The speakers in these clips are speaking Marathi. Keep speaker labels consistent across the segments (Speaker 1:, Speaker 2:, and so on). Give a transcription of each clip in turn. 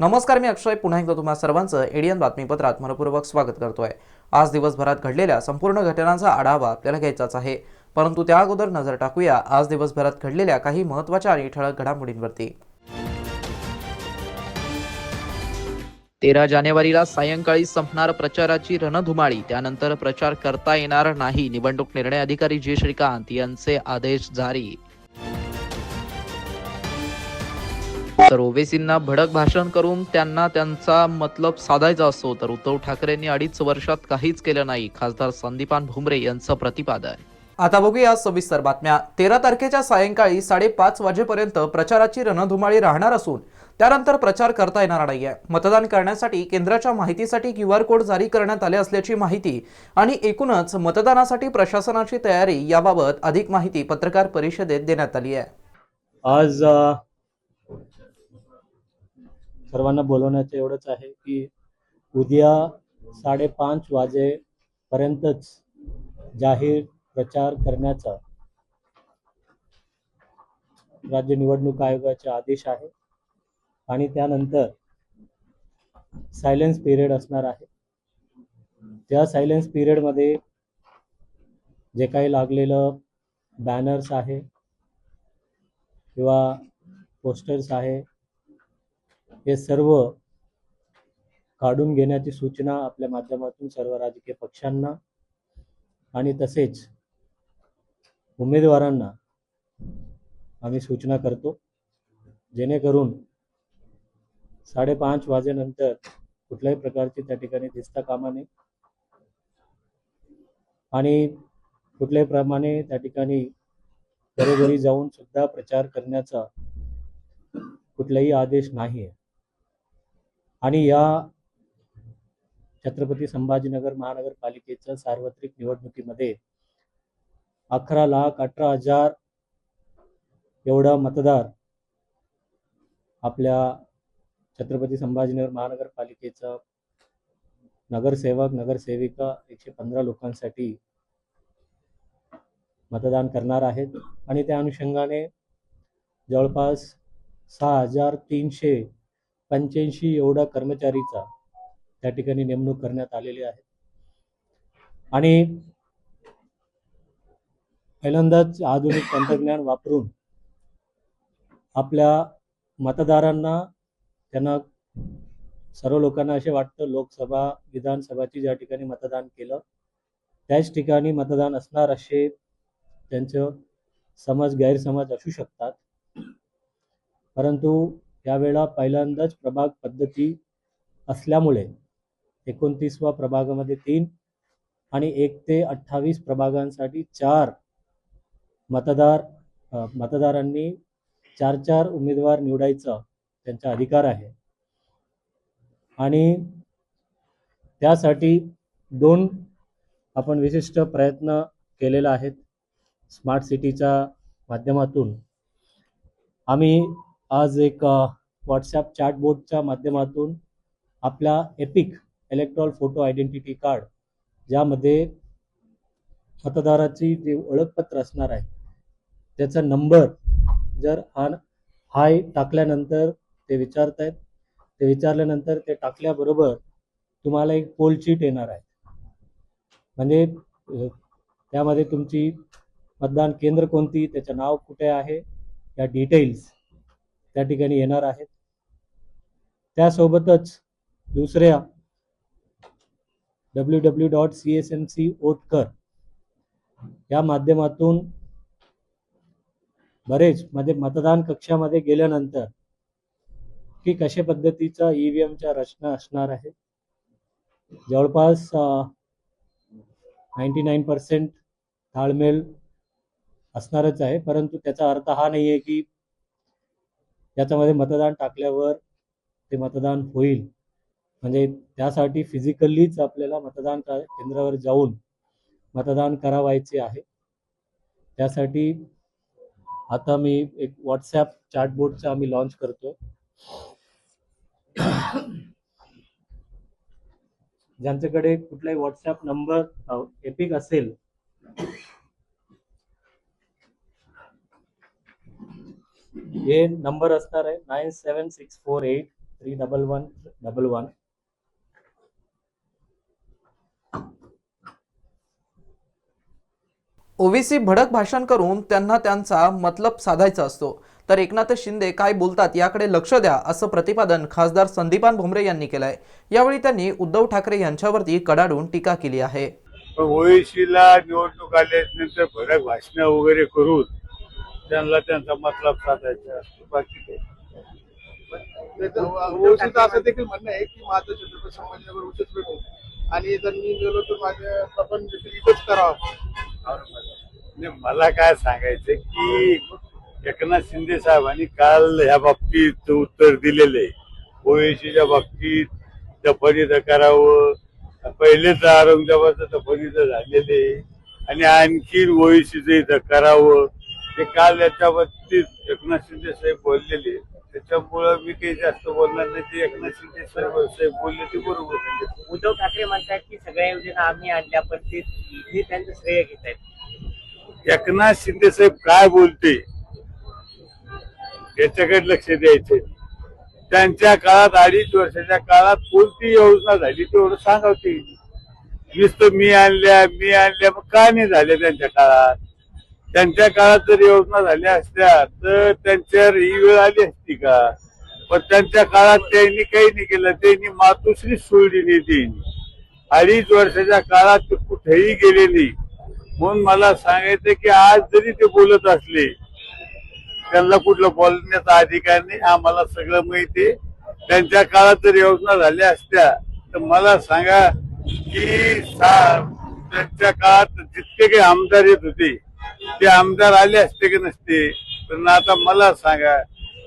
Speaker 1: नमस्कार, मी अक्षय पुन्हा एकदा तुम्हा सर्वांचं एडियन बातमीपत्रात मनपूर्वक स्वागत करतोय। आज दिवसभरात घडलेल्या संपूर्ण घटनांचा आढावा आपल्याला घ्यायचाच आहे, परंतु त्या अगोदर नजर टाकूया आज दिवसभरात घडलेल्या काही महत्त्वाच्या आणि ठळक घडामोडींवरती। 13 जानेवारीला सायंकाळी संपणार प्रचाराची रणधुमाळी, त्यानंतर प्रचार करता येणार नाही, निवडणूक निर्णय अधिकारी जी श्रीकांत यांचे आदेश जारी। तर ओवेसींना भडक भाषण करून त्यांना त्यांचा मतलब साधायचा असतो, तर उद्धव ठाकरेंनी 2.5 वर्षात काहीच केलं नाही, खासदार संदीपान भुमरे यांचं प्रतिपादन। आता बघूया सविस्तर बातम्या। 13 तारखेच्या सायंकाळी 5:30 वाजेपर्यंत प्रचाराची रणधुमाळी राहणार असून त्यानंतर प्रचार करता येणार नाहीये। मतदान करण्यासाठी केंद्राच्या माहितीसाठी QR कोड जारी करण्यात आले असल्याची माहिती आणि एकूणच मतदानासाठी प्रशासनाची तयारी याबाबत अधिक माहिती पत्रकार परिषदेत देण्यात आली आहे।
Speaker 2: आज सर्वांना बोलवण्याचं एवढंच आहे की उद्या 5:30 वाजेपर्यंतच जाहीर प्रचार करण्याचा राज्य निवडणूक आयोगाचे आदेश आहे आणि त्यानंतर सायलेन्स पिरियड असणार आहे। त्या सायलेन्स पिरियडमध्ये जे काही लागलेलं बॅनर्स आहे किंवा पोस्टर्स आहे हे सर्व काढून घेण्याची सूचना आपल्या माध्यमातून सर्व राजकीय पक्षांना आणि तसेच उमेदवारांना आम्ही सूचना करतो, जेणेकरून 5:30 वाजेनंतर कुठल्याही प्रकारची त्या ठिकाणी दिसता कामा नये आणि कुठल्याही प्रमाणे त्या ठिकाणी घरोघरी जाऊन सुद्धा प्रचार करण्याचा कुठलाही आदेश नाही आहे। आणि या छत्रपती संभाजीनगर महानगरपालिकेच्या सार्वत्रिक निवडणुकीमध्ये 11,18,000 एवढा मतदार आपल्या छत्रपती संभाजीनगर महानगरपालिकेचा नगरसेवक नगरसेविका 115 लोकांसाठी मतदान करणार आहेत आणि त्या अनुषंगाने जवळपास 6,385 एवढा कर्मचारीचा त्या ठिकाणी नेमणूक करण्यात आलेली आहे। आणि पहिल्यांदाच आधुनिक तंत्रज्ञान वापरून आपल्या मतदारांना त्यांना सर्व लोकांना असे वाटतं लोकसभा विधानसभाची ज्या ठिकाणी मतदान केलं त्याच ठिकाणी मतदान असणार असे त्यांचं समज गैरसमज असू शकतात, परंतु यावेळेला पहिल्यांदाच प्रभाग पद्धती असल्यामुळे 29व्या प्रभागामध्ये 3 आणि 1 ते 28 प्रभागांसाठी 4 मतदारांनी 4 उमेदवार निवडायचा त्यांचा अधिकार आहे आणि त्यासाठी 2 आपण विशिष्ट प्रयत्न केलेला आहेत। स्मार्ट सिटीच्या माध्यमातून आम्ही आज एक व्हॉट्सॲप चॅटबोटच्या माध्यमातून आपला EPIC electoral photo identity card ज्यामध्ये मतदाराची जे ओळखपत्र असणार आहे त्याचा नंबर जर हाय टाकल्यानंतर ते विचारतायत, ते विचारल्यानंतर ते टाकल्याबरोबर तुम्हाला एक पोल शीट येणार आहे, म्हणजे त्यामध्ये तुमची मतदान केंद्र कोणती, त्याचं नाव कुठे आहे या डिटेल्स त्या ठिकाणी येणार आहेत। त्यासोबतच दुसऱ्या www.csmcvotekar या माध्यमातून बरेच म्हणजे मतदान कक्षामध्ये गेल्यानंतर की कशा पद्धतीचा ईव्हीएमच्या रचना असणार आहे, जवळपास 99% ताळमेळ असणारच आहे, परंतु त्याचा अर्थ हा नाही आहे की त्याच्यामध्ये मतदान टाकल्यावर ते मतदान होईल, म्हणजे त्यासाठी फिजिकलीच आपल्याला मतदान केंद्रावर जाऊन मतदान करावायचे आहे. त्यासाठी आता मी एक व्हॉट्सॲप चॅटबोटचा आम्ही लॉन्च करतो. ज्यांच्याकडे कुठलाही व्हॉट्सॲप नंबर एपिक असेल हे नंबर असणार आहे 9764831111.
Speaker 1: ओवीसी भडक भाषण करून त्यांना त्यांचा मतलब साधायचा असतो, तर एकनाथ शिंदे काय बोलतात याकडे लक्ष द्या, असं प्रतिपादन खासदार संदीपान भुमरे यांनी केलंय. यावेळी त्यांनी उद्धव ठाकरे यांच्यावरती कडाडून टीका केली आहे.
Speaker 3: ओवेसीला निवडणूक आल्यानंतर भडक भाषण वगैरे करून त्यांना त्यांचा मतलब साधायचा असतो, बाकी काही.
Speaker 4: ओवेसीचं असं देखील म्हणणं आहे की माझं छत्रपती संभाजीनगर उच्च भेटू आणि जर मी गेलो तर माझ्या पण देखील इथंच करावं.
Speaker 3: मला काय सांगायचं की एकनाथ शिंदे साहेबांनी काल ह्या बाबतीत उत्तर दिलेलं आहे. ओवेसीच्या बाबतीत दफनीचं करावं, पहिलेच औरंगाबादचं दफनीचं झालेले आणि आणखी ओवेसीचं इथं करावं, ते काल याच्या बाबतीत एकनाथ शिंदे साहेब बोललेले. त्याच्यामुळं मी काही जास्त बोलणार नाही. ते एकनाथ शिंदे साहेब बोलले ते बरोबर.
Speaker 5: उद्धव ठाकरे म्हणतात की सगळ्या योजना आम्ही आणल्या, पण ते त्यांचं श्रेय घेत आहेत.
Speaker 3: एकनाथ शिंदे साहेब काय बोलते याच्याकडे लक्ष द्यायचे. त्यांच्या काळात 2.5 वर्षाच्या काळात कोणती योजना झाली तेवढं सांगावते. नुसतं मी आणल्या मग का नाही झाल्या त्यांच्या काळात? त्यांच्या काळात जर योजना झाल्या असत्या तर त्यांच्यावर ही वेळ आली असती का? पण त्यांच्या काळात त्यांनी काही नाही केलं. त्यांनी मातोश्री सोडली नाही. त्यांनी 2.5 वर्षाच्या काळात ते कुठेही गेले नाही. म्हणून मला सांगायचं की आज जरी ते बोलत असले त्यांना कुठलं बोलण्याचा अधिकार नाही. आम्हाला सगळं माहिती आहे. त्यांच्या काळात जर योजना झाल्या असत्या तर मला सांगा की त्यांच्या काळात जितके काही आमदार येत होते ते आमदार आले असते की नसते? पण आता मला सांगा,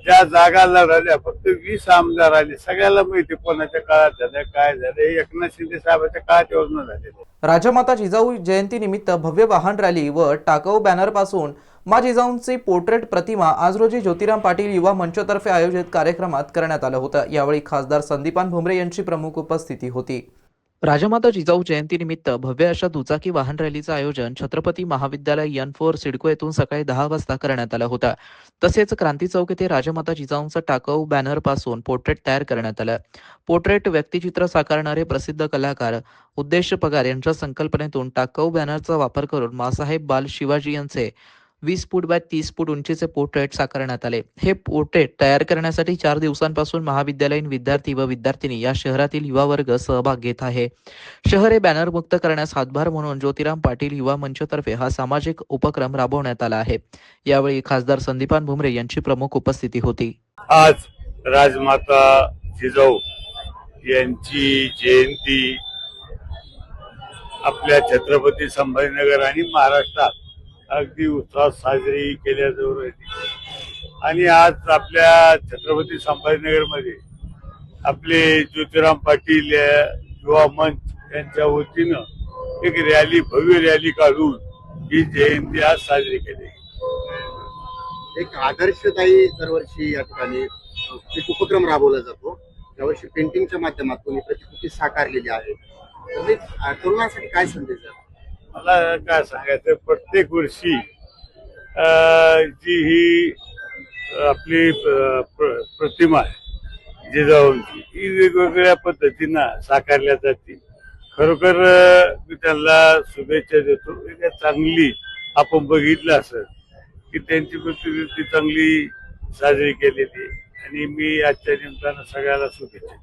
Speaker 3: ज्या जागा लढाल्या फक्त 20 आमदार आले. सगळ्याला माहिती कोणाच्या काळात झालं काय झालं. एकनाथ शिंदे साहेबांच्या काळात योजना झालेल्या.
Speaker 1: राजमाता जिजाऊ जयंतीनिमित्त भव्य वाहन रॅली व टाकाऊ बॅनर पासून मा जिजाऊंची पोर्ट्रेट प्रतिमा आज रोजी ज्योतिराम पाटील युवा मंचतर्फे आयोजित कार्यक्रमात करण्यात आलं होतं. यावेळी खासदार संदीपान भुमरे यांची प्रमुख उपस्थिती होती. राजमाता जिजाऊ जयंतीनिमित्त भव्य अशा दुचाकी वाहन रॅलीचं आयोजन छत्रपती महाविद्यालय N4 सिडको येथून सकाळी 10 वाजता करण्यात आलं होतं. तसेच क्रांती चौक येथे राजमाता जिजाऊंचा टाकाऊ बॅनर पासून पोर्ट्रेट तयार करण्यात आलं. पोर्ट्रेट व्यक्तिचित्र साकारणारे प्रसिद्ध कलाकार उद्देश पगार यांच्या संकल्पनेतून टाकाऊ बॅनरचा वापर करून मासाहेब बाल शिवाजी यांचे 20 फूट बाय 30 फूट उंचीचे पोर्ट्रेट साकारण्यात आले. हे पोर्ट्रेट तयार करण्यासाठी 4 दिवसांपासून महाविद्यालयीन विद्यार्थी व विद्यार्थिनी या शहरातील युवा वर्ग सहभाग घेत आहे. शहर हे बॅनर मुक्त करण्यास हातभार म्हणून ज्योतिराम पाटील युवा मंचतर्फे हा सामाजिक उपक्रम राबवण्यात आला आहे. यावेळी खासदार संदीपान भुमरे यांची प्रमुख उपस्थिती होती.
Speaker 3: आज राजमाता जिजाऊ यांची जयंती आपल्या छत्रपती संभाजीनगर आणि महाराष्ट्रात अगदी उत्साहात साजरी केल्या जाऊ राहिली. आणि आज आपल्या छत्रपती संभाजीनगर मध्ये आपले ज्योतिराम पाटील युवा मंच यांच्या वतीनं एक रॅली, भव्य रॅली काढून ही जयंती आज साजरी केली.
Speaker 4: एक आदर्शदायी दरवर्षी या ठिकाणी एक उपक्रम राबवला जातो. यावर्षी पेंटिंगच्या माध्यमातून ही प्रतिकृती साकारलेली आहे. तर तरुणांसाठी काय संदेश आहे?
Speaker 3: मला काय सांगायचं, प्रत्येक वर्षी जी ही आपली प्रतिमा आहे जिजाऊंची ही वेगवेगळ्या पद्धतीनं साकारल्या जाते. खरोखर मी त्यांना शुभेच्छा देतो. चांगली आपण बघितलं असं की त्यांची प्रतिकृती चांगली साजरी केलेली आणि मी आजच्या निमित्तानं सगळ्याला शुभेच्छा.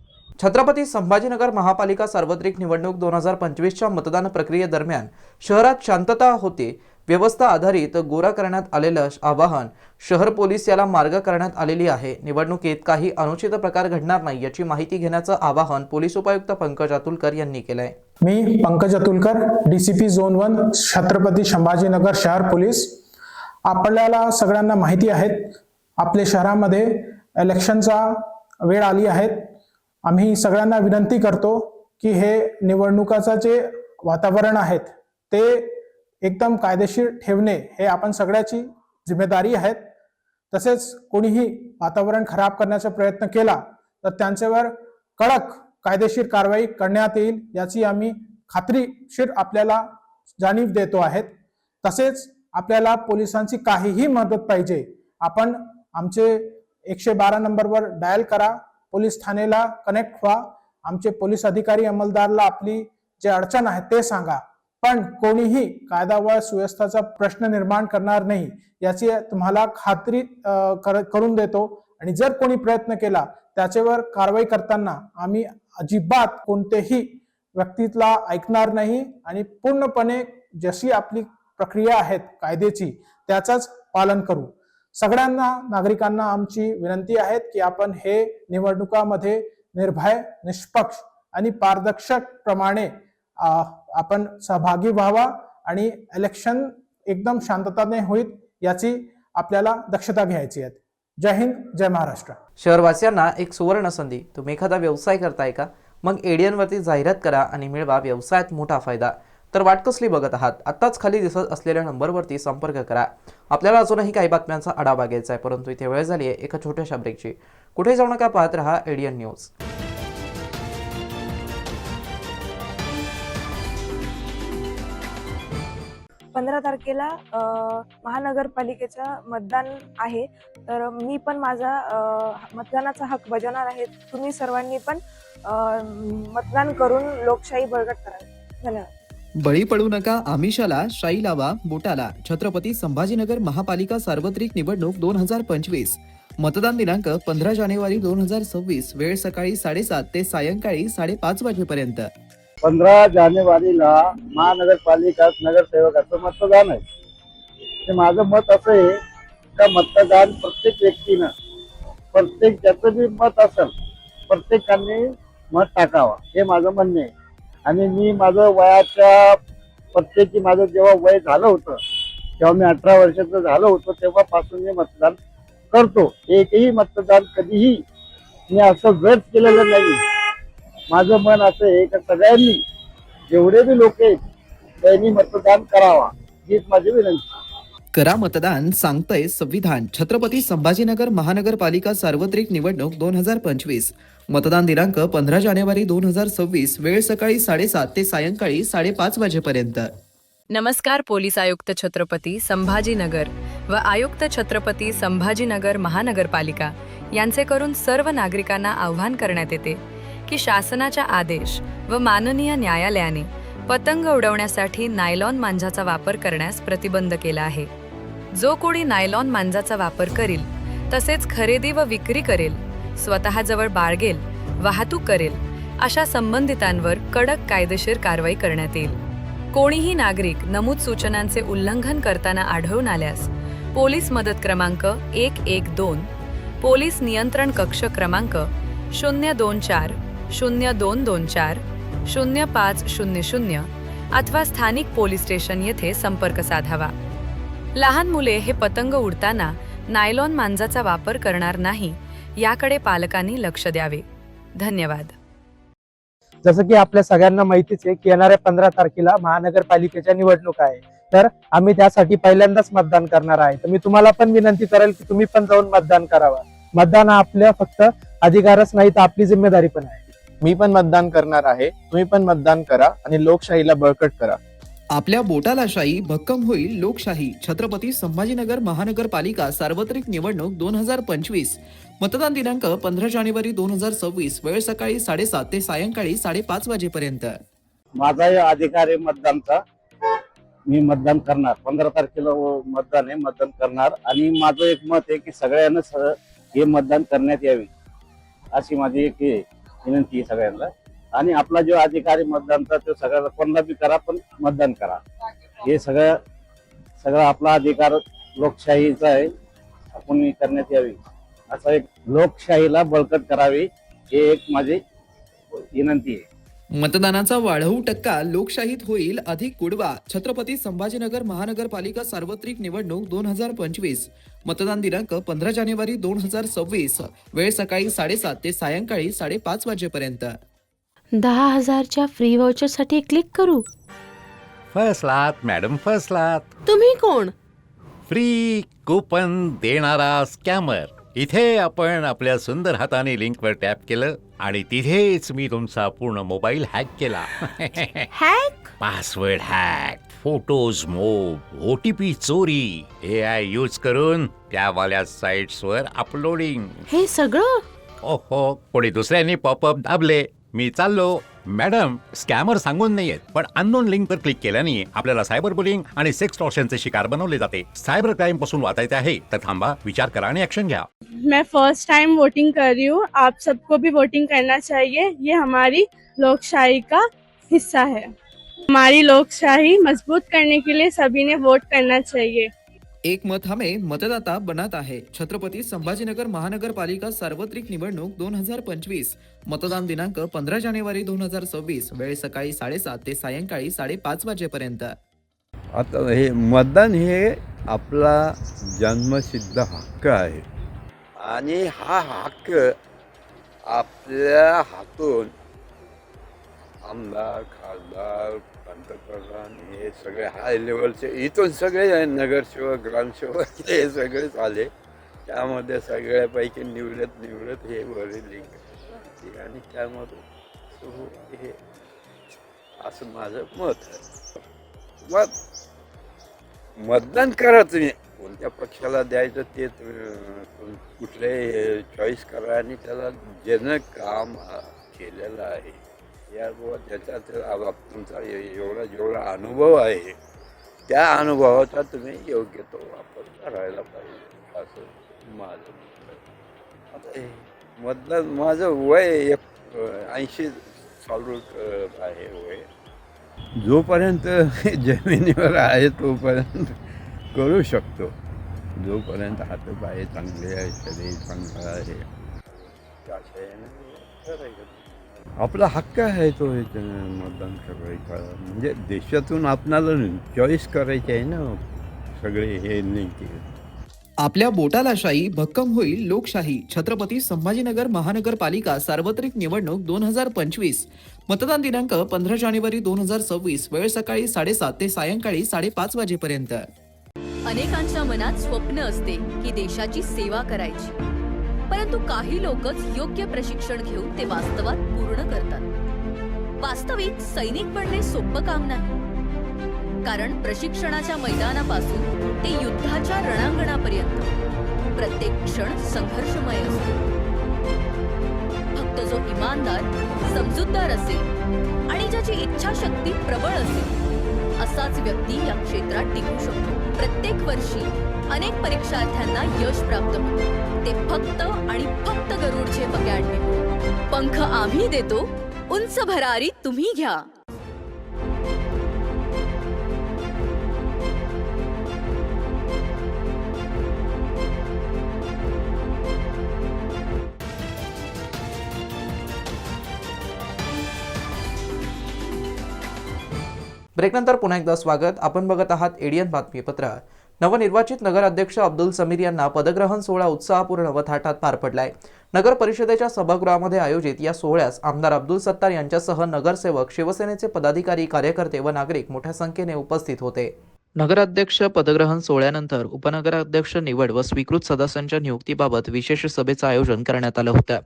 Speaker 1: छत्रपती संभाजीनगर महापालिका सार्वत्रिक निवडणूक 2025च्या मतदान प्रक्रियेदरम्यान शहरात शांतता होती. व्यवस्था आधारित गोरा करण्यात आलेलं आवाहन शहर पोलीस याला मार्ग करण्यात आलेली आहे. निवडणुकीत काही अनुचित प्रकार घडणार नाही याची माहिती घेण्याचं आवाहन पोलीस उपायुक्त पंकज अतुलकर यांनी केलंय.
Speaker 6: मी पंकज अतुलकर, DCP झोन 1 छत्रपती संभाजीनगर शहर पोलीस. आपल्याला सगळ्यांना माहिती आहे आपल्या शहरामध्ये इलेक्शनचा वेळ आली आहे. आम्ही सगळ्यांना विनंती करतो की हे निवडणुकाचं जे वातावरण आहे ते एकदम कायदेशीर ठेवणे हे आपण सगळ्याची जिम्मेदारी आहे. तसेच कोणीही वातावरण खराब करण्याचा प्रयत्न केला तर त्यांच्यावर कडक कायदेशीर कारवाई करण्यात येईल याची आम्ही खात्रीशीर आपल्याला जाणीव देतो आहेत. तसेच आपल्याला पोलिसांची काहीही मदत पाहिजे, आपण आमचे 112 नंबरवर डायल करा, पोलीस ठाण्याला कनेक्ट व्हा, आमचे पोलीस अधिकारी अंमलदारला आपली जे अडचण आहे ते सांगा. पण कोणीही कायदा व सुव्यवस्थेचा प्रश्न निर्माण करणार नाही याची तुम्हाला खात्री करून देतो. आणि जर कोणी प्रयत्न केला त्याच्यावर कारवाई करताना आम्ही अजिबात कोणतेही व्यक्तीला ऐकणार नाही आणि पूर्णपणे जशी आपली प्रक्रिया आहेत कायद्याची त्याचंच पालन करू. सगळ्यांना नागरिकांना आमची विनंती आहे की आपण हे निवडणुकामध्ये निर्भय, निष्पक्ष आणि पारदर्शक प्रमाणे आपण सहभागी व्हावा आणि इलेक्शन एकदम शांतताने होईल याची आपल्याला दक्षता घ्यायची आहे. जय हिंद, जय महाराष्ट्र.
Speaker 1: शहरवासियांना एक सुवर्ण संधी. तुम्ही एखादा व्यवसाय करताय का? मग एडियनवरती जाहिरात करा आणि मिळवा व्यवसायात मोठा फायदा. तर वाट कसली बघत आहात? आत्ताच खाली दिसत असलेल्या नंबरवरती संपर्क करा. आपल्याला अजूनही काही बातम्यांचा आढावा घ्यायचा आहे, परंतु इथे वेळ झाली आहे एका छोट्याशा ब्रेकची. कुठे जाऊ नका, पाहत रहा एडियन न्यूज.
Speaker 7: पंधरा तारखेला महानगरपालिकेचं मतदान आहे, तर मी पण माझा मतदानाचा हक्क बजावणार आहे. तुम्ही सर्वांनी पण मतदान करून लोकशाही बळकट करावी. धन्यवाद.
Speaker 8: बळी पडू नका आमिषाला, शाई लावा बोटाला. छत्रपती संभाजीनगर महापालिका सार्वत्रिक निवडणूक 2025. मतदान दिनांक 15 जानेवारी 2026. वेळ सकाळी 7:30 ते सायंकाळी 5:30 वाजेपर्यंत.
Speaker 3: 15 जानेवारीला महानगरपालिका नगरसेवकाचं मतदान आहे. ते माझं मत असं आहे का मतदान प्रत्येक व्यक्तीनं, प्रत्येक ज्याचं बी मत असेल प्रत्येकाने मत टाकावा हे माझं म्हणणं आहे. आणि मी माझं वयाच्या प्रत्येकी माझं जेव्हा वय झालं होतं तेव्हा मी 18 वर्षाचं झालं होतं तेव्हापासून मी मतदान करतो. एकही मतदान कधीही मी असं व्यर्थ केलेलं नाही. माझं मन असं आहे की सगळ्यांनी जेवढे बी लोक आहेत त्यांनी मतदान करावा हीच माझी विनंती.
Speaker 8: करा मतदान, सांगतंय संविधान. छत्रपती संभाजीनगर महानगरपालिका सार्वत्रिक निवडणूक 2025. मतदान दिनांक 15 जानेवारी 2026. वेळ सकाळी 7:30 ते सायंकाळी 5:30 वाजेपर्यंत.
Speaker 9: नमस्कार. पोलीस आयुक्त छत्रपती संभाजीनगर व आयुक्त छत्रपती संभाजीनगर महानगरपालिका यांचे करून सर्व नागरिकांना आवाहन करण्यात येते की शासनाच्या आदेश व माननीय न्यायालयाने पतंग उडवण्यासाठी नायलॉन मांजाचा वापर करण्यास प्रतिबंध केला आहे. जो कोणी नायलॉन मांजाचा वापर करील, तसेच खरेदी व विक्री करेल, स्वतःजवळ बाळगेल, वाहतूक करेल, अशा संबंधितांवर कडक कायदेशीर कारवाई करण्यात येईल. कोणीही नागरिक नमूद सूचनांचे उल्लंघन करताना आढळून आल्यास पोलीस मदत क्रमांक 112, पोलीस नियंत्रण कक्ष क्रमांक 024 0224 0500 अथवा स्थानिक पोलीस स्टेशन येथे संपर्क साधावा. लहान मुले हे पतंग उडताना नायलॉन मांजाचा वापर करणार नाही याकडे पालकांनी लक्ष द्यावे. धन्यवाद.
Speaker 2: जसं की आपल्या सगळ्यांना माहितीच आहे की येणाऱ्या 15 तारखेला महानगरपालिकेच्या निवडणूक आहे, तर आम्ही त्यासाठी पहिल्यांदाच मतदान करणार आहे. तर मी तुम्हाला पण विनंती करेल की तुम्ही पण जाऊन मतदान करावं. मतदान हा आपल्या फक्त अधिकारच नाही तर आपली जिम्मेदारी पण आहे.
Speaker 10: मी पण मतदान करणार आहे, तुम्ही पण मतदान करा आणि लोकशाहीला बळकट करा.
Speaker 8: आपल्या बोटाला शाही, भक्कम होईल लोकशाही. छत्रपती संभाजीनगर महानगरपालिका सार्वत्रिक निवडणूक 2025. मतदान दिनांक 15 जानेवारी 2026. वेळ सकाळी 7:30 ते सायंकाळी 5:30 वाजेपर्यंत.
Speaker 3: माझाही अधिकार आहे मतदानचा. मी मतदान करणार. 15 तारखेला मतदान आहे, मतदान करणार. आणि माझं एक मत आहे की सगळ्यांना हे मतदान करण्यात यावे अशी माझी एक विनंती आहे सगळ्यांना. आणि आपला जो अधिकारी मतदानचा तो सगळ्याला कोणता बी करा पण मतदान करा. हे सगळं आपला अधिकार लोकशाहीचा आहे, आपण करण्यात यावी. असं एक लोकशाहीला बळकट करावी हे एक माझी विनंती आहे.
Speaker 8: मतदानाचा वाढवू टक्का, लोकशाहीत होईल अधिक गोडवा. छत्रपती संभाजीनगर महानगरपालिका सार्वत्रिक निवडणूक 2025. मतदान दिनांक 15 जानेवारी 2026. वेळ सकाळी 7:30 ते सायंकाळी 5:30 वाजेपर्यंत.
Speaker 11: 10,000च्या फ्री वाउचरसाठी क्लिक करू. फसलात मॅडम, फसलात.
Speaker 9: तुम्ही कोण?
Speaker 11: फ्री कुपन देणारा स्कॅमर. इथे आपण आपल्या सुंदर हाताने लिंकवर टॅप केलं आणि तिथेच मी तुमचा पूर्ण मोबाईल हॅक केला.
Speaker 9: हॅक?
Speaker 11: पासवर्ड हॅक, फोटोज मोब, OTP चोरी, AI यूज करून त्यावाल्या साइट्सवर अपलोडिंग.
Speaker 9: हे सगळं?
Speaker 11: ओहो, कोणी दुसऱ्यांनी पॉपअप दाबले, मी चाललो. मॅडम, स्कॅमर सांगून नाहीयेत, पण अननोन लिंकवर क्लिक केल्याने आपल्याला सायबर बुलिंग आणि सेक्स टॉर्शनचे शिकार बनवले जाते. सायबर क्राईम पासून वाचायचे आहे तर थांबा, विचार करा आणि ऍक्शन घ्या.
Speaker 7: मैं फर्स्ट टाइम वोटिंग कर रही हूँ, आप सबको भी वोटिंग करना चाहिए। ये हमारी लोकशाही का हिस्सा है। हमारी लोकशाही मजबूत करने के लिए सभी ने वोट करना चाहिए।
Speaker 8: एक मत हमें मतदाता बनाता है. छत्रपती संभाजीनगर महानगरपालिका सार्वत्रिक निवडणूक 2025. मतदान दिनांक 15 जानेवारी 2026. वेळ सकाळी 7:30 ते सायंकाळी 5:30 वाजेपर्यंत.
Speaker 3: आता हे मतदान हे आपला जन्मसिद्ध हक्क आहे आणि हा हक्क आपल्या हातून आमदार, खासदार, पंतप्रधान हे सगळे हाय लेवलचे इथून सगळे नगरसेवक, ग्रामसेवक हे सगळेच आले. त्यामध्ये सगळ्यापैकी निवडत हे वरील लिंक आणि त्यामधून हे असं माझं मत आहे. मतदान करा तुम्ही, कोणत्या पक्षाला द्यायचं ते कुठले चॉईस करा आणि त्याला ज्यानं काम केलेलं आहे यावर त्याच्यात तुमचा जेवढा अनुभव आहे त्या अनुभवाचा तुम्ही योग्य तो वापर करायला पाहिजे असं माझं आता हे मतदान माझं वय 80 चालू आहे वय. जोपर्यंत जमिनीवर आहे तोपर्यंत करू शकतो, जोपर्यंत हातपाय चांगले आहे, शरीर चांगलं आहे करायचं. आपला हक्क आहे तो मतदान करायचा. म्हणजे देशातून आपणाला चॉईस करायची आहे ना सगळे हे नेते.
Speaker 8: आपल्या बोटाला शाही भक्कम होईल लोकशाही. छत्रपती संभाजीनगर महानगरपालिका सार्वत्रिक निवडणूक 2025. मतदान दिनांक 15 जानेवारी 2026. वेळ सकाळी 7:30 ते सायंकाळी 5:30 वाजेपर्यंत.
Speaker 9: अनेकांच्या मनात स्वप्न असते की देशाची सेवा करायची, परंतु काही लोकच योग्य प्रशिक्षण घेऊन ते वास्तवात पूर्ण करतात. वास्तविक सैनिक बनणे सोपं काम नाही, कारण प्रशिक्षणाच्या मैदानापासून ते युद्धाच्या रणांगणापर्यंत प्रत्येक क्षण संघर्षमय असतो. फक्त जो इमानदार, समजूतदार असेल आणि ज्याची इच्छाशक्ती प्रबळ असेल असाच व्यक्ती या क्षेत्रात टिकू शकतो. प्रत्येक वर्षी अनेक परीक्षार्थ्यांना यश प्राप्त होते, ते फक्त आणि फक्त गरुडचे अकॅडमी. पंख आम्ही देतो, उंच भरारी तुम्ही घ्या.
Speaker 1: ब्रेकनंतर पुन्हा एकदा स्वागत. आपण बघत आहात एडियन बातमीपत्र. नवनिर्वाचित नगराध्यक्ष अब्दुल समीर यांना पदग्रहण सोहळा उत्साहपूर्ण व थाटात पार पडलाय. नगर परिषदेच्या सभागृहामध्ये आयोजित या सोहळ्यास आमदार अब्दुल सत्तार यांच्यासह नगरसेवक, शिवसेनेचे पदाधिकारी, कार्यकर्ते व नागरिक मोठ्या संख्येने उपस्थित होते. नगराध्यक्ष पदग्रहण सोहळ्यानंतर उपनगराध्यक्ष निवड व स्वीकृत सदस्यांच्या नियुक्तीबाबत विशेष सभेचं आयोजन करण्यात आलं होतं.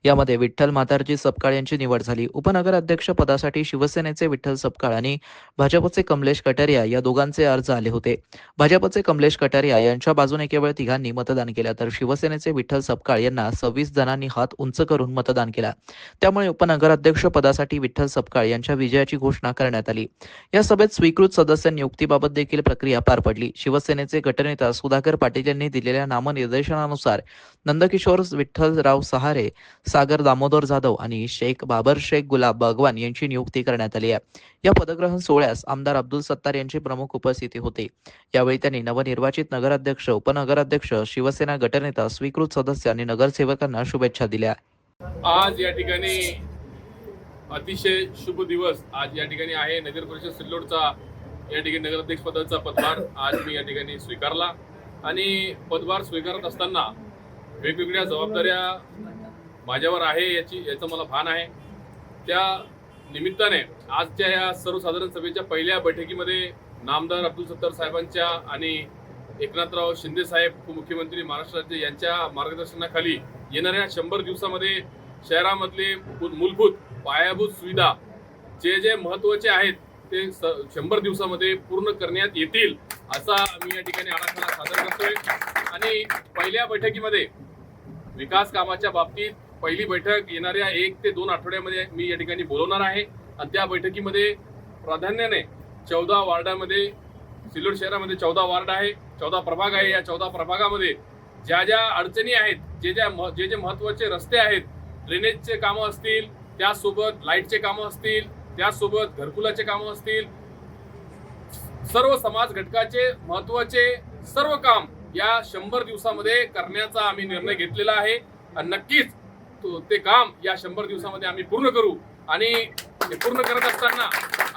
Speaker 1: यामध्ये विठ्ठल म्हातारजी सपकाळ यांची निवड झाली. उपनगराध्यक्ष पदासाठी शिवसेनेचे विठ्ठल सपकाळ आणि भाजपचे कमलेश कटारिया या दोघांचे अर्ज आले होते. भाजपचे कमलेश कटारिया यांच्या बाजूने केवळ तिघांनी मतदान केलं, तर शिवसेनेचे विठ्ठल सपकाळ यांना 26 जणांनी हात उंच करून मतदान केला. त्यामुळे उपनगराध्यक्ष पदासाठी विठ्ठल सपकाळ यांच्या विजयाची घोषणा करण्यात आली. या सभेत स्वीकृत सदस्य नियुक्तीबाबत देखील प्रक्रिया पार पडली. शिवसेनेचे गटनेता सुधाकर पाटील यांनी दिलेल्या नामनिर्देशनानुसार नंदकिशोर विठ्ठलराव सहारे, सागर दामोदर जाधव आणि शेख बाबर शेख गुलाब भगवान यांची नियुक्ती करण्यात आली आहे. या पदग्रहण सोहळ्यास आमदार अब्दुल सत्तार यांची प्रमुख उपस्थिती होती. यावेळी त्यांनी नवनिर्वाचित नगराध्यक्ष, उपनगराध्यक्ष, शिवसेना गटनेता, स्वीकृत सदस्य आणि नगरसेवकांना शुभेच्छा दिल्या.
Speaker 12: आज या ठिकाणी अतिशय शुभ दिवस आज या ठिकाणी आहे. नगर परिषद सिल्लोडचा या ठिकाणी नगराध्यक्ष पदाचा पदभार आज मी या ठिकाणी स्वीकारला आणि पदभार स्वीकारत असताना वेगवेगळ्या जबाबदाऱ्या माझ्यावर आहे याचं मला भान आहे. त्या निमित्ताने आजच्या या सर्वसाधारण सभेच्या पहिल्या बैठकीमध्ये नामदार अब्दुल सत्तार साहेबांच्या आणि एकनाथराव शिंदे साहेब उपमुख्यमंत्री महाराष्ट्र राज्य यांच्या मार्गदर्शनाखाली येणाऱ्या 100 दिवसामध्ये शहरामधले मूलभूत पायाभूत सुविधा जे महत्त्वाचे आहेत ते 100 दिवसामध्ये पूर्ण करण्यात येतील असा मी या ठिकाणी आराखडा सादर करतोय। आणि पहिल्या बैठकीमध्ये विकास कामाच्या बाबतीत पहिली बैठक येणाऱ्या 1 ते 2 आठवड्यामध्ये मी या ठिकाणी बोलवणार आहे आणि त्या बैठकीमध्ये प्राधान्याने 14 वार्डामध्ये, सिल्लोड शहरामध्ये 14 वार्ड आहे, 14 प्रभाग आहे। या 14 प्रभागामध्ये ज्या ज्या अडचणी आहेत, जे महत्त्वाचे रस्ते आहेत, ड्रेनेजचे कामं असतील, त्यासोबत लाईटचे कामं असतील, त्यासोबत घरकुलाचे कामं असतील, सर्व समाज घटकाचे महत्त्वाचे सर्व काम या 100 दिवसामध्ये करण्याचा आम्ही निर्णय घेतलेला आहे आणि नक्कीच ते काम या 100 दिवसामध्ये आम्ही पूर्ण करू। आणि हे पूर्ण करत असताना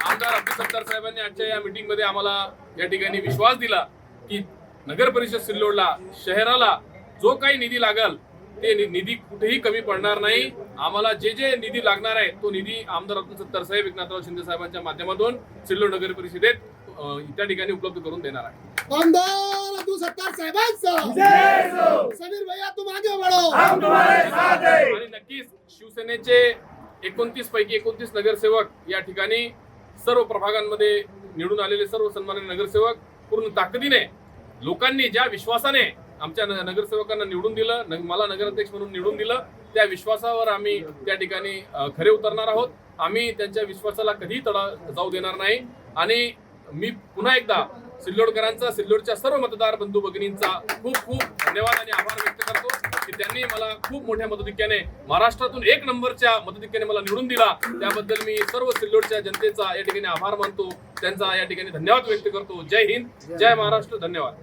Speaker 12: आमदार अब्दुल सत्तार साहेबांनी आजच्या या मीटिंगमध्ये आम्हाला या ठिकाणी विश्वास दिला की नगर परिषद सिल्लोडला, शहराला जो काही निधी लागल ते निधी कुठेही कमी पडणार नाही। आम्हाला जे निधी लागणार आहे तो निधी आमदार अब्दुल सत्तार साहेब, एकनाथराव शिंदे साहेबांच्या माध्यमातून सिल्लोड नगर परिषदेत त्या ठिकाणी उपलब्ध करून देणार आहे।
Speaker 13: आमदार अब्दुल सत्तार साहेबांचा जय हो। समीर भैया तुम आगे बढ़ो, हम तुम्हारे साथ हैं।
Speaker 12: आणि नक्कीच शिवसेनेचे 29 पैकी 29 नगरसेवक या ठिकाणी सर्व प्रभागांमध्ये निवडून आलेले सर्व सन्माननीय नगरसेवक पूर्ण ताकदीने लोकांनी ज्या विश्वासाने आमच्या नगरसेवकांना निवडून दिलं, मला नगराध्यक्ष म्हणून निवडून दिलं, त्या विश्वासावर आम्ही त्या ठिकाणी खरे उतरणार आहोत। आम्ही त्यांच्या विश्वासाला कधीही तडा जाऊ देणार नाही। आणि मी पुन्हा एकदा सिल्लोडकरांचा, सिल्लोडच्या सर्व मतदार बंधू भगिनींचा खूप खूप धन्यवाद आणि आभार व्यक्त करतो की त्यांनी मला खूप मोठ्या मताधिक्याने, महाराष्ट्रातून 1 नंबरच्या मताधिक्याने मला निवडून दिला। त्याबद्दल मी सर्व सिल्लोडच्या जनतेचा या ठिकाणी आभार मानतो, त्यांचा या ठिकाणी धन्यवाद व्यक्त करतो। जय हिंद, जय महाराष्ट्र, धन्यवाद।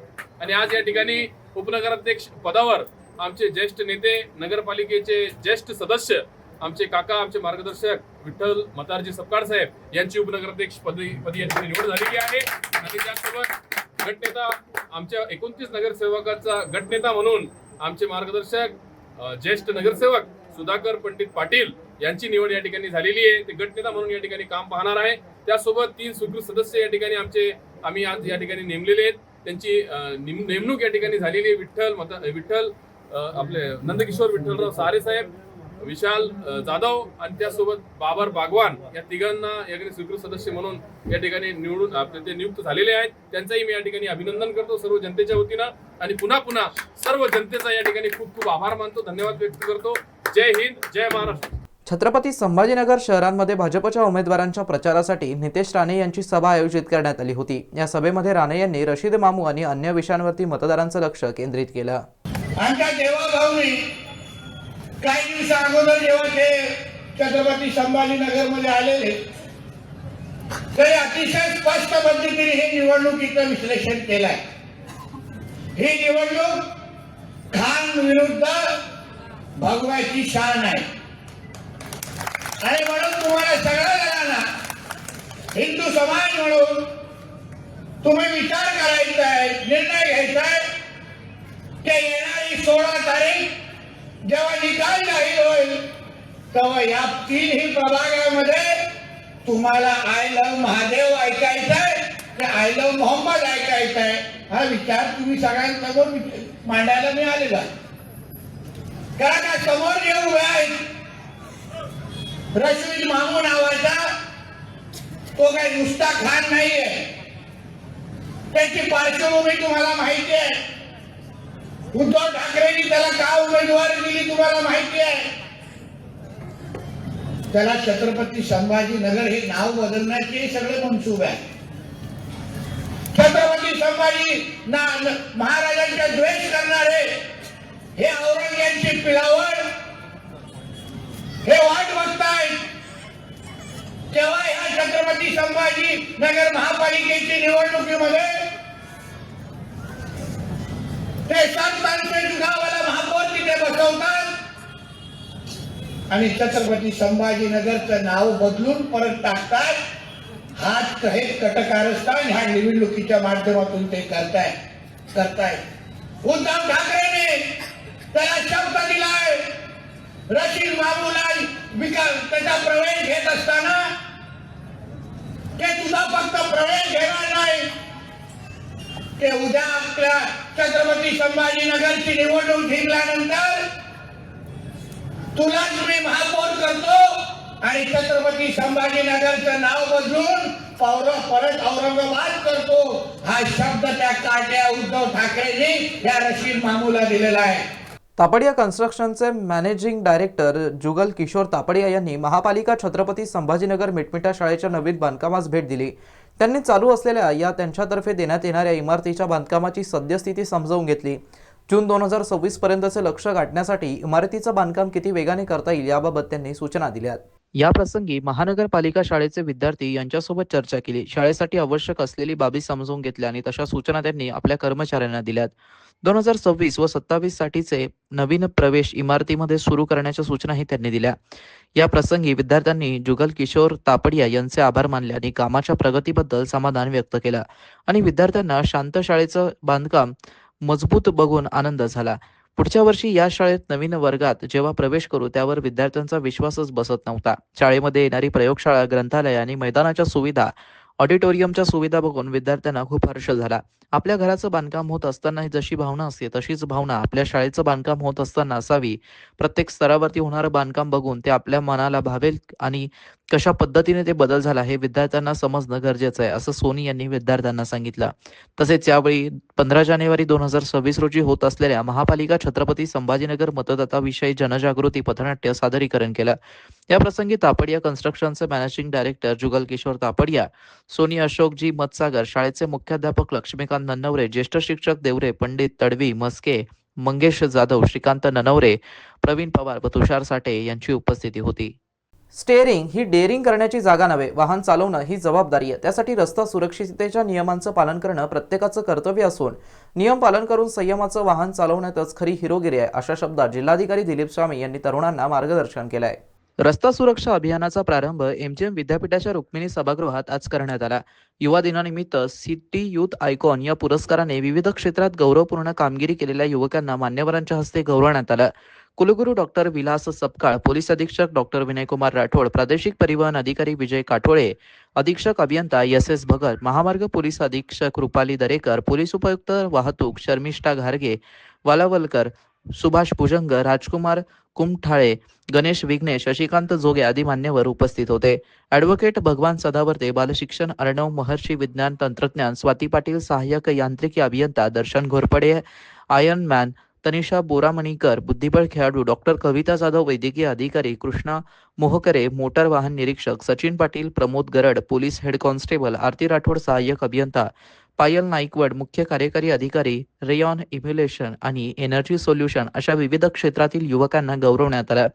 Speaker 12: आणि आज या ठिकाणी उपनगराध्यक्ष पदावर आमचे ज्येष्ठ नेते, नगरपालिकेचे ज्येष्ठ सदस्य, आमचे काका, आमचे मार्गदर्शक विठ्ठल मतारजी सपकाळ साहेब यांची उपनगराध्यक्ष पदी या ठिकाणी निवड झालेली आहे। आणि त्यासोबत गटनेता, आमच्या 29 नगरसेवकाचा गटनेता म्हणून आमचे मार्गदर्शक ज्येष्ठ नगरसेवक सुधाकर पंडित पाटील यांची निवड या ठिकाणी झालेली आहे। ते गटनेता म्हणून या ठिकाणी काम पाहणार आहे। त्यासोबत 3 स्वीकृत सदस्य या ठिकाणी आम्ही आज या ठिकाणी नेमलेले आहेत, त्यांची नेमणूक या ठिकाणी झालेली आहे। विठ्ठल आपले नंदकिशोर विठ्ठलराव सारे साहेब, विशाल जाधव आणि त्यासोबत बाबर बागवान या तिघांना या ठिकाणी स्वीकृत सदस्य म्हणून या ठिकाणी निवडून ते नियुक्त झालेले आहेत। त्यांचाही मी या ठिकाणी अभिनंदन करतो सर्व जनतेच्या वतीनं आणि पुन्हा सर्व जनतेचा या ठिकाणी खूप खूप आभार मानतो, धन्यवाद व्यक्त करतो। जय हिंद, जय महाराष्ट्र।
Speaker 1: छत्रपती संभाजीनगर शहरांमध्ये भाजपच्या उमेदवारांच्या प्रचारासाठी नितेश राणे यांची सभा आयोजित करण्यात आली होती। या सभेमध्ये राणे यांनी रशीद मामू आणि अन्य विषयांवरती मतदारांचं लक्ष केंद्रित केलं।
Speaker 13: आमच्या देवाभाऊनी काही दिवसा अगोदर जेव्हा ते छत्रपती संभाजीनगर मध्ये आलेले तरी अतिशय स्पष्ट पद्धतीने हे निवडणुकीचं विश्लेषण केलंय। ही निवडणूक खान विरुद्ध भगवाची शान आहे आणि म्हणून तुम्हाला सगळ्या जणांना हिंदू समाज म्हणून तुम्ही विचार करायचा आहे, निर्णय घ्यायचा आहे की येणारी 16 तारीख जेव्हा निकाल जाहीर होईल तेव्हा या 3ही प्रभागामध्ये तुम्हाला आय लव्ह महादेव ऐकायचंय की आय लव्ह मोहम्मद ऐकायचंय, हा विचार तुम्ही सगळ्यांसमोर मांडायला मिळालेला। कारण का समोर जे उभे आहेत रशीद मामू नावाचा, तो काही नुसता खान नाहीये, त्याची पार्श्वभूमी तुम्हाला माहिती आहे। उद्धव ठाकरेंनी त्याला का उमेदवारी दिली तुम्हाला माहिती आहे। त्याला छत्रपती संभाजीनगर हे नाव बदलण्याचे सगळे मनसूबे आहे। छत्रपती संभाजी महाराजांचा द्वेष करणारे हे औरंगजेबाची पिलावड हे वाट बघतायत तेव्हा ह्या छत्रपती संभाजीनगर महापालिकेची निवडणुकीमध्ये ते 7 गावाला महापौर तिथे बसवतात आणि छत्रपती संभाजीनगरचं नाव बदलून परत टाकतात। हाच हे कटकारस्थान ह्या निवडणुकीच्या माध्यमातून ते करतायत। उद्धव ठाकरेने त्याला शब्द दिलाय रशीद बाबूला त्याचा प्रवेश घेत असताना ते तुझा फक्त प्रवेश घेणार नाही, ते उद्या आपल्या छत्रपती संभाजीनगरची निवडणूक जिंकल्यानंतर तुलाच मी महापौर करतो आणि छत्रपती संभाजीनगरचं नाव बदलून परत औरंगाबाद करतो, हा शब्द त्या काढल्या उद्धव ठाकरेंनी या रशीद मामूला दिलेला आहे.
Speaker 1: तापडिया कन्स्ट्रक्शनचे मॅनेजिंग डायरेक्टर जुगल किशोर तापडिया यांनी महापालिका छत्रपती संभाजीनगर मिटमिटा शाळेच्या नवीन बांधकामास भेट दिली. त्यांनी चालू असलेल्या या त्यांच्यातर्फे देण्यात येणाऱ्या इमारतीच्या बांधकामाची सद्यस्थिती समजावून घेतली. जून 2026 पर्यंतचे लक्ष्य गाठण्यासाठी इमारतीचं बांधकाम किती वेगाने करता येईल याबाबत त्यांनी सूचना दिल्या. या प्रसंगी महानगरपालिका शाळेचे विद्यार्थी यांच्यासोबत चर्चा केली. शाळेसाठी आवश्यक असलेली बाबी समजून घेतल्या आणि तशा सूचना त्यांनी आपल्या कर्मचाऱ्यांना दिल्यात. 2026 व 27 साठीचे नवीन प्रवेश इमारतीमध्ये सुरू करण्याच्या सूचनाही त्यांनी दिल्या. या प्रसंगी विद्यार्थ्यांनी जुगल किशोर तापडिया यांचे आभार मानले आणि कामाच्या प्रगतीबद्दल समाधान व्यक्त केलं आणि विद्यार्थ्यांना शांत शाळेचं बांधकाम मजबूत बघून आनंद झाला. पुढच्या वर्षी या शाळेत नवीन वर्गात जेव्हा प्रवेश करू त्यावर विद्यार्थ्यांचा विश्वासच बसत नव्हता. शाळेमध्ये येणारी प्रयोगशाळा, ग्रंथालय आणि मैदानाच्या सुविधा, ऑडिटोरियमच्या सुविधा बघून विद्यार्थ्यांना खूप हर्ष झाला. आपल्या घराचं बांधकाम होत असताना जशी भावना असते तशीच भावना आपल्या शाळेचं बांधकाम होत असताना असावी. प्रत्येक स्तरावरती होणारं बांधकाम बघून ते आपल्या मनाला भावेल आणि कशा पद्धतीने ते बदल झाला हे विद्यार्थ्यांना समजणं गरजेचं आहे, असं सोनी यांनी विद्यार्थ्यांना सांगितलं. तसेच यावेळी 15 जानेवारी 2026 रोजी होत असलेल्या महापालिका छत्रपती संभाजीनगर मतदाताविषयी जनजागृती पथनाट्य सादरीकरण केलं. या प्रसंगी Tapadia कन्स्ट्रक्शनचे managing director Jugal Kishore Tapadia, Sony Ashokji मतसागर, शाळेचे मुख्याध्यापक लक्ष्मीकांत नन्नवरे, ज्येष्ठ शिक्षक देवरे, पंडित तडवी, मस्के, मंगेश जाधव, श्रीकांत ननवरे, प्रवीण पवार व तुषार साठे यांची उपस्थिती होती. स्टेअरिंग ही डेअरिंग करण्याची जागा नव्हे, वाहन चालवणं ही जबाबदारी आहे. त्यासाठी रस्ता सुरक्षिततेच्या नियमांचं पालन करणं प्रत्येकाचं कर्तव्य असून नियम पालन करून संयमाचं वाहन चालवण्यातच खरी हिरोगिरी आहे, अशा शब्दात जिल्हाधिकारी दिलीप स्वामी यांनी तरुणांना मार्गदर्शन केलंय. रस्ता सुरक्षा अभियानाचा प्रारंभ एमजीएम विद्यापीठाच्या रुक्मिणी सभागृहात आज करण्यात आला. युवा दिनानिमित्त सिटी युथ आयकॉन या पुरस्काराने विविध क्षेत्रात गौरवपूर्ण कामगिरी केलेल्या युवकांना मान्यवरांच्या हस्ते गौरवण्यात आलं. कुलगुरू डॉक्टर विलास सपकाळ, पोलीस अधीक्षक डॉक्टर विनयकुमार राठोड, प्रादेशिक परिवहन अधिकारी विजय काठोळे, अधीक्षक अभियंता एस भगत, महामार्ग पोलीस अधीक्षक रुपाली दरेकर, पोलीस उपायुक्त वाहतूक शर्मिष्ठा घारगे, वालावलकर, सुभाष भुजंग, राजकुमार कुमठाळे, गणेश विघ्नेश, शशिकांत जोगे आदी मान्यवर उपस्थित होते. ॲडव्होकेट भगवान सदावर्ते, बालशिक्षण अर्णव महर्षी, विज्ञान तंत्रज्ञान स्वाती पाटील, सहाय्यक यांत्रिकी अभियंता दर्शन घोरपडे, आयर्न मॅन तनिषा बोरामणीकर, बुद्धिबळ खेळाडू डॉक्टर कविता जाधव, वैद्यकीय अधिकारी कृष्णा मोहकरे, मोटार वाहन निरीक्षक Sachin Patil, Pramod Garad, police head constable Aarti Rathod, सहाय्यक अभियंता पायल नाईकवड, मुख्य कार्यकारी अधिकारी रेयॉन इम्युलेशन आणि एनर्जी सोल्युशन अशा विविध क्षेत्रातील युवकांना गौरवण्यात आलं.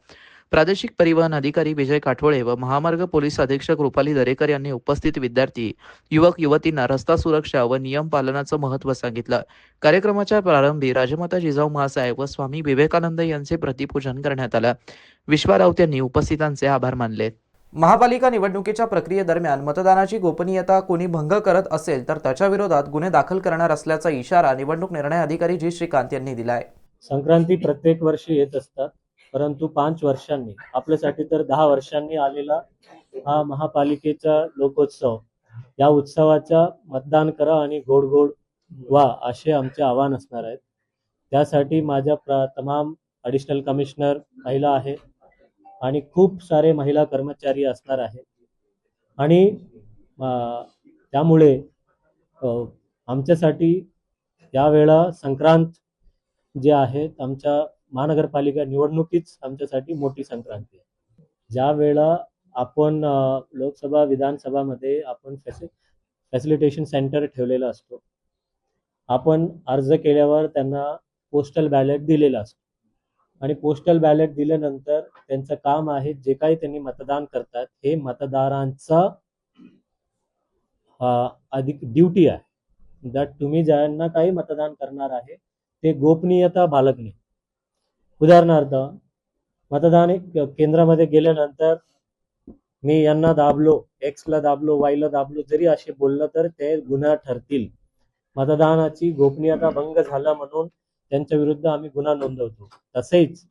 Speaker 1: प्रादेशिक परिवहन अधिकारी विजय काठोळे व महामार्ग पोलीस अधीक्षक रुपाली दरेकर यांनी उपस्थित विद्यार्थी, युवक युवतींना रस्ता सुरक्षा व नियम पालनाचं महत्त्व सांगितलं. कार्यक्रमाच्या प्रारंभी राजमाता जिजाऊ माँसाहेब व स्वामी विवेकानंद यांचे प्रतिपूजन करण्यात आलं. विश्वा राऊत यांनी उपस्थितांचे आभार मानले. महापालिका निवडणुकीच्या प्रक्रियेदरम्यान मतदानाची गोपनीयता कोणी भंग करत असेल तर त्याच्या विरोधात गुन्हे दाखल करणार असल्याचा इशारा निवडणूक निर्णय अधिकारी जी श्रीकांत यांनी दिलाय.
Speaker 2: संक्रांती प्रत्येक वर्षी येत असतात, परंतु 5 वर्षांनी, आपल्यासाठी तर 10 वर्षांनी आलेला हा महापालिकेचा लोकोत्सव, या उत्सवाचा मतदान करा आणि गोड गोड वा असे आमचे आवाहन असणार आहेत. त्यासाठी माझ्या तमाम ॲडिशनल कमिशनर महिला आहेत आणि खूप सारे महिला कर्मचारी असणार आहेत आणि त्यामुळे आमच्यासाठी यावेळा संक्रांत जे आहेत, आमच्या महानगरपालिका निवडणुकीच आमच्यासाठी मोठी संक्रांती आहे. ज्या वेळा आपण लोकसभा विधानसभामध्ये आपण फॅसिलिटेशन सेंटर ठेवलेला असतो, आपण अर्ज केल्यावर त्यांना पोस्टल बॅलेट दिलेला असतो आणि पोस्टल बॅलेट दिल्यानंतर त्यांचं काम आहे, जे काही त्यांनी मतदान करतात हे मतदारांचा अधिक ड्युटी आहे, दॅट तुम्ही ज्यांना काही मतदान करणार आहे ते गोपनीयता बाळगणे. उदाहरणार्थ, मतदान केंद्रामध्ये गेल्यानंतर मी यांना दाबलो, एक्सला दाबलो, वायला दाबलो जरी असे बोललं तर ते गुन्हा ठरतील. मतदानाची गोपनीयता भंग झाला म्हणून त्यांच्या विरुद्ध आम्ही गुन्हा नोंदवतो. तसेच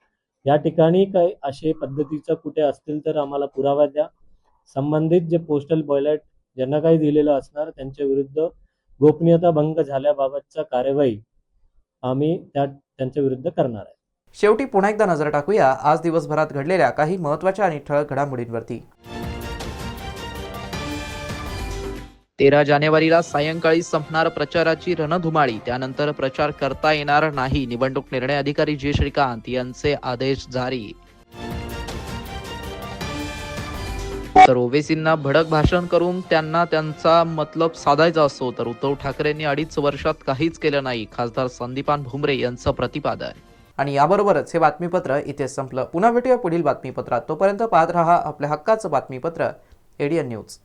Speaker 2: या ठिकाणी काही असे पद्धतीचं कुठे असतील तर आम्हाला पुरावा द्या. संबंधित जे पोस्टल बॅलेट ज्यांना काही दिलेलं असणार त्यांच्या विरुद्ध गोपनीयता भंग झाल्याबाबतचा कार्यवाही आम्ही त्यांच्या विरुद्ध करणार आहे.
Speaker 1: शेवटी पुन्हा एकदा नजर टाकूया आज दिवसभरात घडलेल्या काही महत्त्वाच्या आणि ठळक घडामोडींवरती. 13 जानेवारीला सायंकाळी संपणार प्रचाराची रणधुमाळी. त्यानंतर प्रचार करता येणार नाही. निवडणूक निर्णय अधिकारी जी श्रीकांत यांचे आदेश जारी. तर ओवेसींना भडक भाषण करून त्यांना त्यांचा मतलब साधायचा असतो तर उद्धव ठाकरेंनी 2.5 वर्षात काहीच केलं नाही. खासदार संदीपान भुमरे यांचं प्रतिपादन. आणि याबरोबरच हे बातमीपत्र इथे संपलं. पुन्हा भेटूया पुढील बातमीपत्रात. तोपर्यंत पाहत रहा आपल्या हक्काचं बातमीपत्र एडीएन न्यूज.